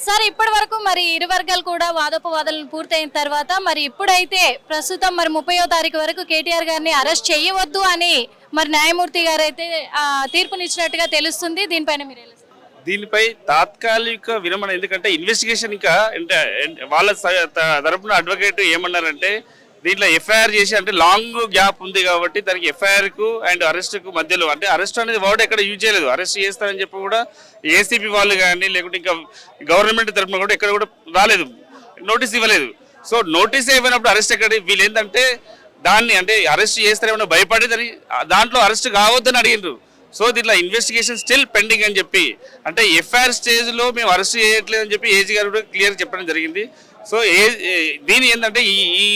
Sir ఇప్పటి వరకు మరి ఇరు వర్గాలు కూడా వాదోపవాదాలను పూర్తయిన తర్వాత మరి ఇప్పుడైతే ప్రస్తుతం మరి 30వ తారీఖు వరకు కేటీఆర్ గారిని అరెస్ట్ చేయవద్దు అని మరి న్యాయమూర్తి గారు అయితే తీర్పునిచ్చినట్టుగా తెలుస్తుంది. దీనిపైన మీరు దీనిపై తాత్కాలిక విరమణ, ఎందుకంటే ఇన్వెస్టిగేషన్ ఇంకా వాళ్ళ తరపున అడ్వకేట్ ఏమన్నారంటే దీంట్లో ఎఫ్ఐఆర్ చేసి అంటే లాంగ్ గ్యాప్ ఉంది కాబట్టి దానికి ఎఫ్ఐఆర్కు అండ్ అరెస్ట్కు మధ్యలో అంటే అరెస్ట్ అనేది వర్డ్ ఎక్కడ యూజ్ చేయలేదు. అరెస్ట్ చేస్తారని చెప్పి కూడా ఏసీపీ వాళ్ళు కానీ లేకుంటే ఇంకా గవర్నమెంట్ తరపున కూడా ఎక్కడ కూడా రాలేదు, నోటీస్ ఇవ్వలేదు. సో నోటీస్ ఇవ్వనప్పుడు అరెస్ట్ ఎక్కడ? వీళ్ళు ఏంటంటే దాన్ని అంటే అరెస్ట్ చేస్తారేమన్నా భయపడి దాంట్లో అరెస్ట్ కావద్దని అడిగినారు. సో దీంట్లో ఇన్వెస్టిగేషన్ స్టిల్ పెండింగ్ అని చెప్పి అంటే ఎఫ్ఐఆర్ స్టేజ్లో మేము అరెస్ట్ చేయట్లేదు అని చెప్పి ఏజీ గారు కూడా క్లియర్ చెప్పడం జరిగింది. సో దీని ఏంటంటే ఈ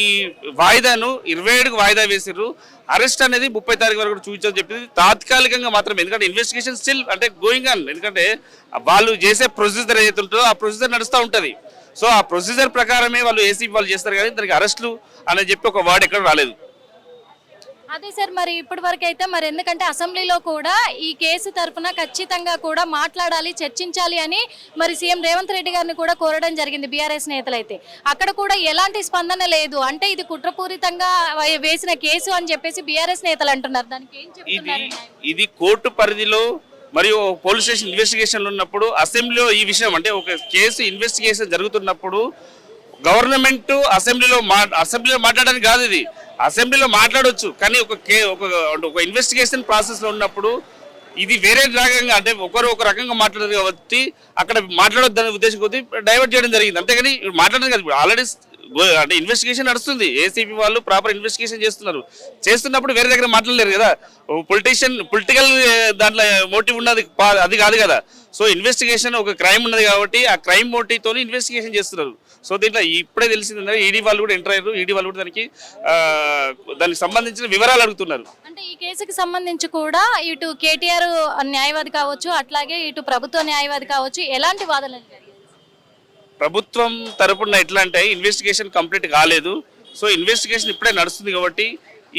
వాయిదాను 27కు వాయిదా వేసారు. అరెస్ట్ అనేది 30 తారీఖు వరకు చూపించని చెప్పింది తాత్కాలికంగా మాత్రమే, ఎందుకంటే ఇన్వెస్టిగేషన్ స్టిల్ అంటే గోయింగ్ ఆన్. ఎందుకంటే వాళ్ళు చేసే ప్రొసీజర్ ఏదైతే ఉంటుందో ఆ ప్రొసీజర్ నడుస్తూ ఉంటుంది. సో ఆ ప్రొసీజర్ ప్రకారమే వాళ్ళు ఏసీపీ వాళ్ళు చేస్తారు, కానీ దానికి అరెస్టులు అని చెప్పి ఒక వర్డ్ ఎక్కడ రాలేదు. అదే సార్, మరి ఇప్పటి వరకు అయితే మరి ఎందుకంటే అసెంబ్లీలో కూడా ఈ కేసు తరఫున ఖచ్చితంగా కూడా మాట్లాడాలి, చర్చించాలి అని మరి సీఎం రేవంత్ రెడ్డి గారిని కూడా కోరడం జరిగింది బీఆర్ఎస్ నేతలైతే. అక్కడ కూడా ఎలాంటి స్పందన లేదు. అంటే ఇది కుట్రపూరితంగా వేసిన కేసు అని చెప్పేసి బీఆర్ఎస్ నేతలు అంటున్నారు. దానికి ఏం చెప్తున్నారు? ఇది కోర్టు పరిధిలో మరియు పోలీస్ స్టేషన్ ఇన్వెస్టిగేషన్లు ఉన్నప్పుడు అసెంబ్లీలో ఈ విషయం అంటే ఒక కేసు ఇన్వెస్టిగేషన్ జరుగుతున్నప్పుడు గవర్నమెంట్ అసెంబ్లీలో మాట్లాడడానికి కాదు, ఇది అసెంబ్లీలో మాట్లాడవచ్చు, కానీ ఒక ఇన్వెస్టిగేషన్ ప్రాసెస్లో ఉన్నప్పుడు ఇది వేరే రకంగా అంటే ఒక రకంగా మాట్లాడదు కాబట్టి అక్కడ మాట్లాడొద్దనే ఉద్దేశం కొద్ది డైవర్ట్ చేయడం జరిగింది. అంతేగాని మాట్లాడడం కాదు. ఇప్పుడు ఆల్రెడీ అంటే ఇన్వెస్టిగేషన్ నడుస్తుంది, ఏసీపీ వాళ్ళు ప్రాపర్ ఇన్వెస్టిగేషన్ చేస్తున్నప్పుడు వేరే దగ్గర మాట్లాడలేరు కదా. పొలిటికల్ దాంట్లో మోటివ్ ఉన్నది అది కాదు కదా. సో ఇన్వెస్టిగేషన్ ఒక క్రైమ్ ఉన్నది కాబట్టి ఆ క్రైమ్ మోటివ్తో ఇన్వెస్టిగేషన్ చేస్తున్నారు. సో దీంట్లో ఇప్పుడే తెలిసింది ఈడీ వాళ్ళు కూడా ఎంటర్ అయ్యారు. ఈడీ వాళ్ళు కూడా దానికి సంబంధించిన వివరాలు అడుగుతున్నారు. అంటే ఈ కేసుకి సంబంధించి కూడా ఇటు కేటీఆర్ న్యాయవాది కావచ్చు, అట్లాగే ఇటు ప్రభుత్వ న్యాయవాది కావచ్చు, ఎలాంటి వాదనలు జరిగాయి? ప్రభుత్వం తరపున ఎట్లా అంటే ఇన్వెస్టిగేషన్ కంప్లీట్ కాలేదు. సో ఇన్వెస్టిగేషన్ ఇప్పుడే నడుస్తుంది కాబట్టి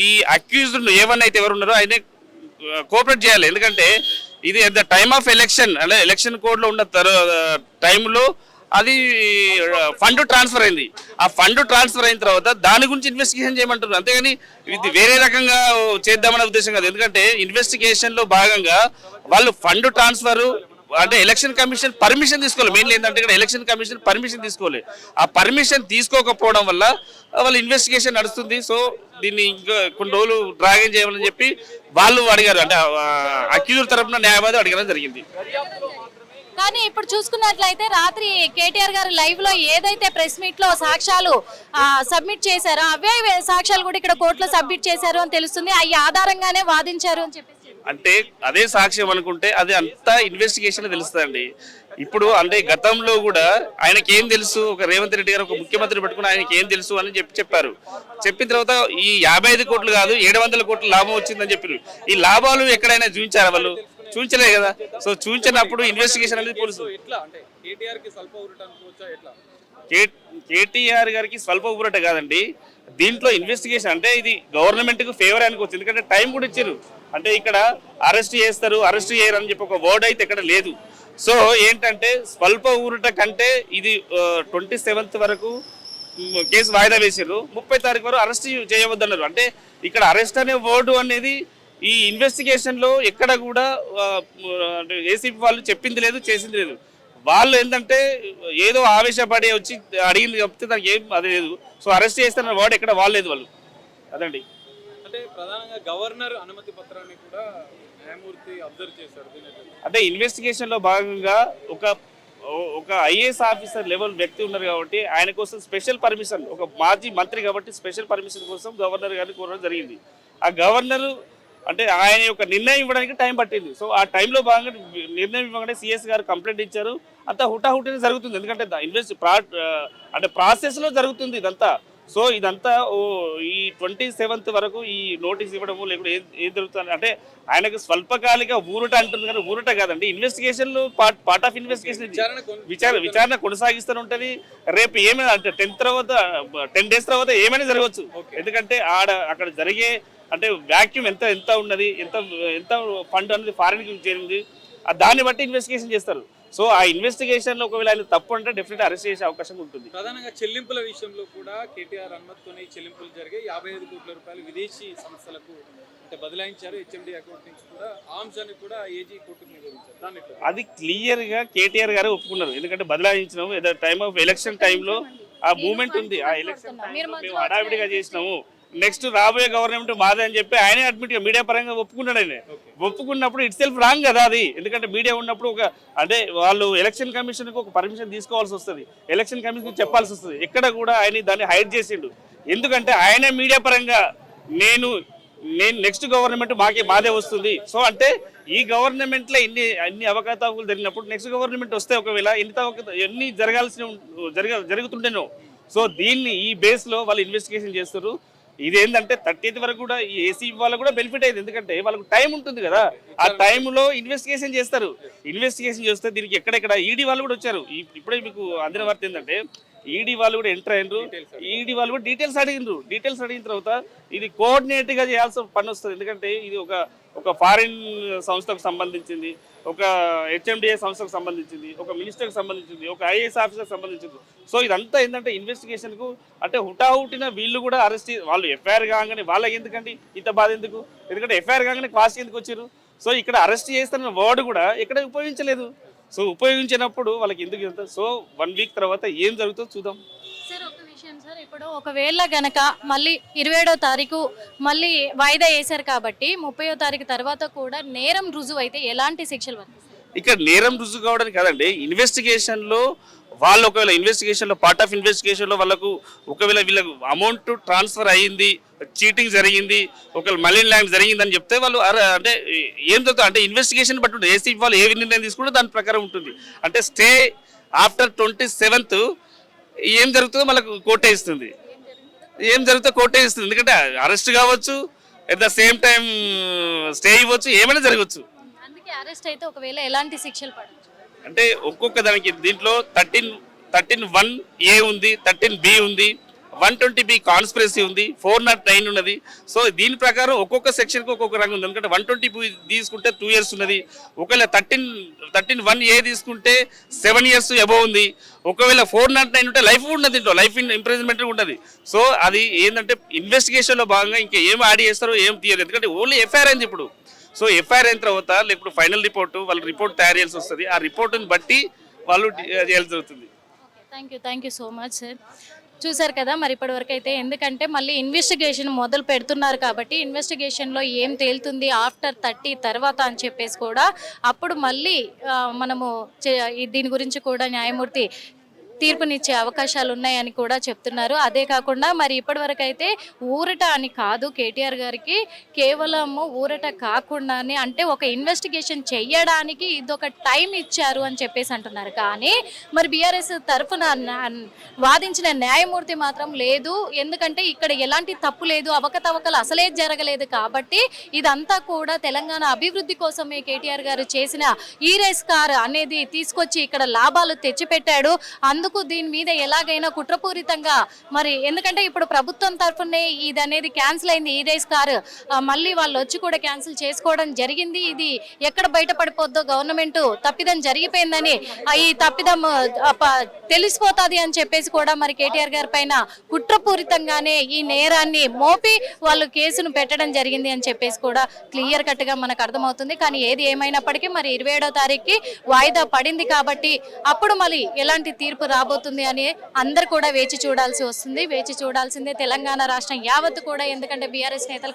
ఈ అక్యూజ్డ్ ఏమన్నా అయితే ఎవరున్నారో ఆయనే కోఆపరేట్ చేయాలి. ఎందుకంటే ఇది at the time of election అంటే ఎలక్షన్ కోడ్లో ఉన్న టైంలో అది ఫండ్ ట్రాన్స్ఫర్ అయింది. ఆ ఫండ్ ట్రాన్స్ఫర్ అయిన తర్వాత దాని గురించి ఇన్వెస్టిగేషన్ చేయమంటారు, అంతేగాని ఇది వేరే రకంగా చేద్దామనే ఉద్దేశం కాదు. ఎందుకంటే ఇన్వెస్టిగేషన్లో భాగంగా వాళ్ళు ఫండ్ ట్రాన్స్ఫర్ అంటే ఎలక్షన్ కమిషన్ పర్మిషన్ తీసుకోవాలి. మెయిన్లీ ఏంటంటే ఇక్కడ ఎలక్షన్ కమిషన్ పర్మిషన్ తీసుకోవాలి. ఆ పర్మిషన్ తీసుకోకపోవడం వల్ల వాళ్ళ ఇన్వెస్టిగేషన్ నడుస్తుంది. సో దీన్ని ఇంకా కొన్ని రోజులు డ్రాగన్ చేయాలని చెప్పి వాళ్ళు అడిగారు, అంటే అక్యూజర్ తరపున న్యాయవాది అడగడం జరిగింది. కానీ ఇప్పుడు చూసుకున్నట్లయితే రాత్రి కేటీఆర్ గారు లైవ్ లో ఏదైతే ప్రెస్ మీట్ లో సాక్ష్యాలు సబ్మిట్ చేశారో అవే సాక్ష్యాలు కూడా ఇక్కడ కోర్టులో సబ్మిట్ చేశారు అని తెలుస్తుంది. అవి ఆధారంగానే వాదించారు అని చెప్పేసి అంటే అదే సాక్ష్యం అనుకుంటే అది అంతా ఇన్వెస్టిగేషన్ తెలుస్తుందండి. ఇప్పుడు అంటే గతంలో కూడా ఆయనకి ఏం తెలుసు, ఒక రేవంత్ రెడ్డి గారు ఒక ముఖ్యమంత్రి పెట్టుకుని ఆయనకి ఏం తెలుసు అని చెప్పారు. చెప్పిన తర్వాత ఈ 55 కోట్లు కాదు 700 కోట్ల లాభం వచ్చిందని చెప్పారు. ఈ లాభాలు ఎక్కడైనా చూపించారా? వాళ్ళు చూపించలేదు కదా. సో చూపించినప్పుడు ఇన్వెస్టిగేషన్ అనేది పోలీసు కేటీఆర్ గారికి స్వల్ప ఊరట కాదండి. దీంట్లో ఇన్వెస్టిగేషన్ అంటే ఇది గవర్నమెంట్ కు ఫేవర్ అనుకోవచ్చు. ఎందుకంటే టైం కూడా ఇచ్చారు. అంటే ఇక్కడ అరెస్ట్ చేస్తారు, అరెస్ట్ చేయరు అని చెప్పి ఒక వర్డ్ అయితే ఇక్కడ లేదు. సో ఏంటంటే స్వల్ప ఊరట కంటే ఇది 27th వరకు కేసు వాయిదా వేసారు. 30 తారీఖు వరకు అరెస్ట్ చేయవద్దన్నారు. అంటే ఇక్కడ అరెస్ట్ అనే వర్డు అనేది ఈ ఇన్వెస్టిగేషన్ లో ఎక్కడ కూడా ఏసీపీ వాళ్ళు చెప్పింది లేదు, చేసింది లేదు. వాళ్ళు ఏంటంటే ఏదో ఆవేశపడి వచ్చి అడిగింది చెప్తే దానికి ఏం అది లేదు. సో అరెస్ట్ చేస్తారన్న వర్డ్ ఎక్కడ వాళ్ళలేదు వాళ్ళు. అదండి. అంటే ప్రధానంగా గవర్నర్ అనుమతి పత్రాన్ని కూడా న్యాయమూర్తి అబ్జర్వ్ చేశారు. అంటే ఇన్వెస్టిగేషన్ లో భాగంగా ఒక ఐఏఎస్ ఆఫీసర్ లెవెల్ వ్యక్తి ఉన్నారు కాబట్టి ఆయన కోసం స్పెషల్ పర్మిషన్, ఒక మాజీ మంత్రి కాబట్టి స్పెషల్ పర్మిషన్ కోసం గవర్నర్ గారిని కోరడం జరిగింది. ఆ గవర్నర్ అంటే ఆయన యొక్క నిర్ణయం ఇవ్వడానికి టైం పట్టింది. సో ఆ టైంలో భాగంగా నిర్ణయం ఇవ్వగానే సిఎస్ గారు కంప్లైంట్ ఇచ్చారు. అంతా హుటాహుటినే జరుగుతుంది. ఎందుకంటే అంటే ప్రాసెస్లో జరుగుతుంది ఇదంతా. సో ఇదంతా ఈ 27th వరకు ఈ నోటీస్ ఇవ్వడము లేకపోతే ఏం జరుగుతుంది అంటే ఆయనకు స్వల్పకాలిక ఊరట అంటుంది, కానీ ఊరట కాదండి. ఇన్వెస్టిగేషన్లు పార్ట్ ఆఫ్ ఇన్వెస్టిగేషన్ విచారణ కొనసాగిస్తూనే ఉంటుంది. రేపు ఏమైనా అంటే 10 days తర్వాత ఏమైనా జరగవచ్చు. ఎందుకంటే అక్కడ జరిగే అంటే వాక్యూమ్ ఎంత ఉన్నది, ఎంత ఫండ్ అనేది ఫారిన్కి చేరింది, దాన్ని బట్టి ఇన్వెస్టిగేషన్ చేస్తారు. సో ఆ ఇన్వెస్టిగేషన్ లో ఒకవేళ ఆయన తప్పు అంటే డెఫినెట్ అరెస్ట్ చేసే అవకాశం ఉంటుంది. ప్రధానంగా చెల్లింపుల విషయంలో కూడా కేటీఆర్ అనుమతితోనే ఈ చెల్లింపులు జరిగాయి. 55 కోట్ల రూపాయలు విదేశీ సంస్థలకు అంటే బదలాయించారు. హెచ్ఎండి అకౌంట్ నుంచి కూడా ఆ అంశాన్ని కూడా ఏజీ కోర్టుకు నివేదించారు. దాన్ని ఎట్లా? అది క్లియర్ గా కేటీఆర్ గారు ఒప్పుకున్నారు. ఎందుకంటే బదలాయించినాము ఏదో టైమ్ ఆఫ్ ఎలక్షన్ టైంలో ఆ మూమెంట్ ఉంది. ఆ ఎలక్షన్ మేము హడావిడిగా చేసినాము, నెక్స్ట్ రాబోయే గవర్నమెంట్ మాదే అని చెప్పి ఆయనే అడ్మిట్ గా మీడియా పరంగా ఒప్పుకున్నాడు. ఆయన ఒప్పుకున్నప్పుడు ఇట్ సెల్ఫ్ రాంగ్ కదా అది. ఎందుకంటే మీడియా ఉన్నప్పుడు ఒక అంటే వాళ్ళు ఎలక్షన్ కమిషన్ కు ఒక పర్మిషన్ తీసుకోవాల్సి వస్తుంది, ఎలక్షన్ కమిషన్ చెప్పాల్సి వస్తుంది. ఎక్కడ కూడా ఆయన దాన్ని హైడ్ చేసిండు. ఎందుకంటే ఆయనే మీడియా పరంగా నేను నెక్స్ట్ గవర్నమెంట్ మాదే వస్తుంది. సో అంటే ఈ గవర్నమెంట్ లో అన్ని అవకతవకలు జరిగినప్పుడు నెక్స్ట్ గవర్నమెంట్ వస్తే ఒకవేళ ఎన్ని జరుగుతుండేనో. సో దీన్ని ఈ బేస్ లో వాళ్ళు ఇన్వెస్టిగేషన్ చేస్తారు. ఇది ఏంటంటే 30th వరకు కూడా ఈ ఏసీ వాళ్ళకు కూడా బెనిఫిట్ అయింది. ఎందుకంటే వాళ్ళకు టైం ఉంటుంది కదా, ఆ టైంలో ఇన్వెస్టిగేషన్ చేస్తారు. ఇన్వెస్టిగేషన్ చేస్తే దీనికి ఎక్కడెక్కడ ఈడీ వాళ్ళు కూడా వచ్చారు. ఇప్పుడే మీకు అందిన వార్త ఏంటంటే ఈడీ వాళ్ళు కూడా ఎంటర్ అయినరు. ఈడీ వాళ్ళు కూడా డీటెయిల్స్ అడిగిన తర్వాత ఇది కోఆర్డినేట్ గా చేయాల్సిన పని వస్తుంది. ఎందుకంటే ఇది ఒక ఫారిన్ సంస్థకు సంబంధించింది, ఒక హెచ్ఎండిఏ సంస్థకు సంబంధించింది, ఒక మినిస్టర్కి సంబంధించింది, ఒక ఐఏఎస్ ఆఫీసర్కి సంబంధించింది. సో ఇదంతా ఏంటంటే ఇన్వెస్టిగేషన్కు అంటే హుటాహుటిన వీళ్ళు కూడా అరెస్ట్ వాళ్ళు ఎఫ్ఐఆర్ కాగానే వాళ్ళకి ఎందుకండి ఇంత బాధ ఎందుకు? ఎందుకంటే ఎఫ్ఐఆర్ కాగానే క్వాస్ ఎందుకు వచ్చారు? సో ఇక్కడ అరెస్ట్ చేస్తున్న వర్డ్ కూడా ఎక్కడ ఉపయోగించలేదు. సో ఉపయోగించినప్పుడు వాళ్ళకి ఎందుకు ఎంత? సో 1 వీక్ తర్వాత ఏం జరుగుతుందో చూద్దాం. సార్ ఒక విషయం సార్, ఇప్పుడు ఒకవేళ గనక మళ్ళీ 27వ తారీఖు మళ్ళీ వాయిదా వేశారు కాబట్టి 30వ తారీఖు తర్వాత కూడా నేరం రుజువు అయితే ఎలాంటి శిక్షలు వర్తిస్తాయి? ఇక్కడ నేరం రుజువు కావడానికి కాదండి, ఇన్వెస్టిగేషన్లో వాళ్ళు ఒకవేళ ఇన్వెస్టిగేషన్లో పార్ట్ ఆఫ్ ఇన్వెస్టిగేషన్లో వాళ్ళకు ఒకవేళ వీళ్ళకు అమౌంట్ ట్రాన్స్ఫర్ అయ్యింది, చీటింగ్ జరిగింది, ఒకవేళ మనీ ల్యాండ్ జరిగిందని చెప్తే వాళ్ళు అంటే ఏం జరుగుతుంది అంటే ఇన్వెస్టిగేషన్ బట్టి ఉంటుంది. ఏసీ వాళ్ళు ఏ నిర్ణయం తీసుకుంటే దాని ప్రకారం ఉంటుంది. అంటే స్టే ఆఫ్టర్ 27th ఏం జరుగుతుందో మనకు కోర్టే ఇస్తుంది. ఎందుకంటే అరెస్ట్ కావచ్చు, at the same time stay ఇవ్వచ్చు, ఏమైనా జరగవచ్చు. అందుకే అరెస్ట్ అయితే ఒకవేళ ఎలాంటి శిక్షలు పడవచ్చు అంటే ఒక్కొక్క దానికి దీంట్లో 13(1)(a) ఉంది, 13(b) ఉంది, 120(b) కాన్స్పిరసీ ఉంది, 409 ఉన్నది. సో దీని ప్రకారం ఒక్కొక్క సెక్షన్కి ఒక్కొక్క రంగు ఉంది. ఎందుకంటే 120 తీసుకుంటే 2 years ఉన్నది, ఒకవేళ 13(1)(a) తీసుకుంటే 7 years అబోవ్ ఉంది, ఒకవేళ 409 ఉంటే లైఫ్ ఉన్నది, దీంట్లో లైఫ్ ఇంప్రిజన్మెంట్ ఉంటుంది. సో అది ఏంటంటే ఇన్వెస్టిగేషన్లో భాగంగా ఇంకా ఏం యాడ్ చేస్తారో ఏం తీయలేదు. ఎందుకంటే ఓన్లీ ఎఫ్ఐఆర్ అయింది ఇప్పుడు. సో ఎఫ్ఐఆర్ అయిన తర్వాత లేకపోతే ఫైనల్ రిపోర్టు వాళ్ళు రిపోర్ట్ తయారు చేయాల్సి వస్తుంది. ఆ రిపోర్టుని బట్టి వాళ్ళు చేయాల్సి జరుగుతుంది. Thank you so much sir. చూసారు కదా మరి ఇప్పటివరకు అయితే, ఎందుకంటే మళ్ళీ ఇన్వెస్టిగేషన్ మొదలు పెడుతున్నారు కాబట్టి ఇన్వెస్టిగేషన్లో ఏం తేలుతుంది ఆఫ్టర్ 30 తర్వాత అని చెప్పేసి కూడా అప్పుడు మళ్ళీ మనము దీని గురించి కూడా న్యాయమూర్తి తీర్పునిచ్చే అవకాశాలు ఉన్నాయని కూడా చెప్తున్నారు. అదే కాకుండా మరి ఇప్పటివరకు అయితే ఊరట అని కాదు కేటీఆర్ గారికి, కేవలము ఊరట కాకుండానే అంటే ఒక ఇన్వెస్టిగేషన్ చెయ్యడానికి ఇదొక టైం ఇచ్చారు అని చెప్పేసి అంటున్నారు. కానీ మరి బీఆర్ఎస్ తరఫున వాదించిన న్యాయమూర్తి మాత్రం లేదు, ఎందుకంటే ఇక్కడ ఎలాంటి తప్పు లేదు, అవకతవకలు అసలే జరగలేదు కాబట్టి ఇదంతా కూడా తెలంగాణ అభివృద్ధి కోసమే కేటీఆర్ గారు చేసిన ఈ రేస్ కార్ అనేది తీసుకొచ్చి ఇక్కడ లాభాలు తెచ్చిపెట్టాడు. అందుకు దీని మీద ఎలాగైనా కుట్రపూరితంగా మరి ఎందుకంటే ఇప్పుడు ప్రభుత్వం తరఫునే ఇది అనేది క్యాన్సిల్ అయింది, ఈ రేస్ కార్ మళ్ళీ వాళ్ళు వచ్చి కూడా క్యాన్సిల్ చేసుకోవడం జరిగింది. ఇది ఎక్కడ బయటపడిపోద్దో గవర్నమెంట్ తప్పిదం జరిగిపోయిందని ఈ తప్పిదం తెలిసిపోతుంది అని చెప్పేసి కూడా మరి కేటీఆర్ గారి పైన కుట్రపూరితంగానే ఈ నేరాన్ని మోపి వాళ్ళు కేసును పెట్టడం జరిగింది అని చెప్పేసి కూడా క్లియర్ కట్ గా మనకు అర్థమవుతుంది. కానీ ఏది ఏమైనప్పటికీ మరి 27వ తారీఖుకి వాయిదా పడింది కాబట్టి అప్పుడు మళ్ళీ ఎలాంటి తీర్పు రాబోతుంది అని అందరు కూడా వేచి చూడాల్సిందే తెలంగాణ రాష్ట్రం యావత్తు కూడా. ఎందుకంటే బీఆర్ఎస్ నేతలు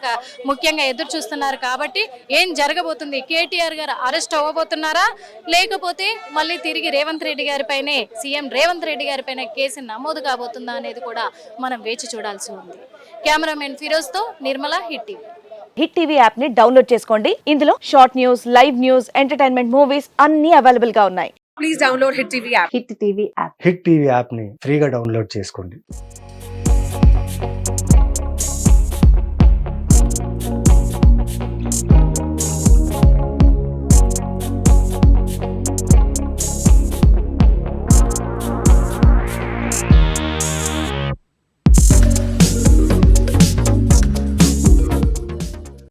ముఖ్యంగా ఎదురు చూస్తున్నారు కాబట్టి ఏం జరగబోతుంది, కేటీఆర్ గారు అరెస్ట్ అవ్వబోతున్నారా లేకపోతే మళ్ళీ తిరిగి రేవంత్ రెడ్డి గారిపైనే సీఎం రేవంత్ రెడ్డి గారిపైన కేసు నమోదు కాబోతుందా అనేది కూడా మనం వేచి చూడాల్సి ఉంది. కెమెరామెన్ ఫిరోజ్ తో Nirmala, hit TV. Hit TV app ని డౌన్లోడ్ చేసుకోండి. ఇందులో short news, live news, entertainment movies అన్ని అవైలబుల్ గా ఉన్నాయి. Please download Hit TV app. Hit TV app hit TV యాప్ని ఫ్రీగా డౌన్లోడ్ చేసుకోండి.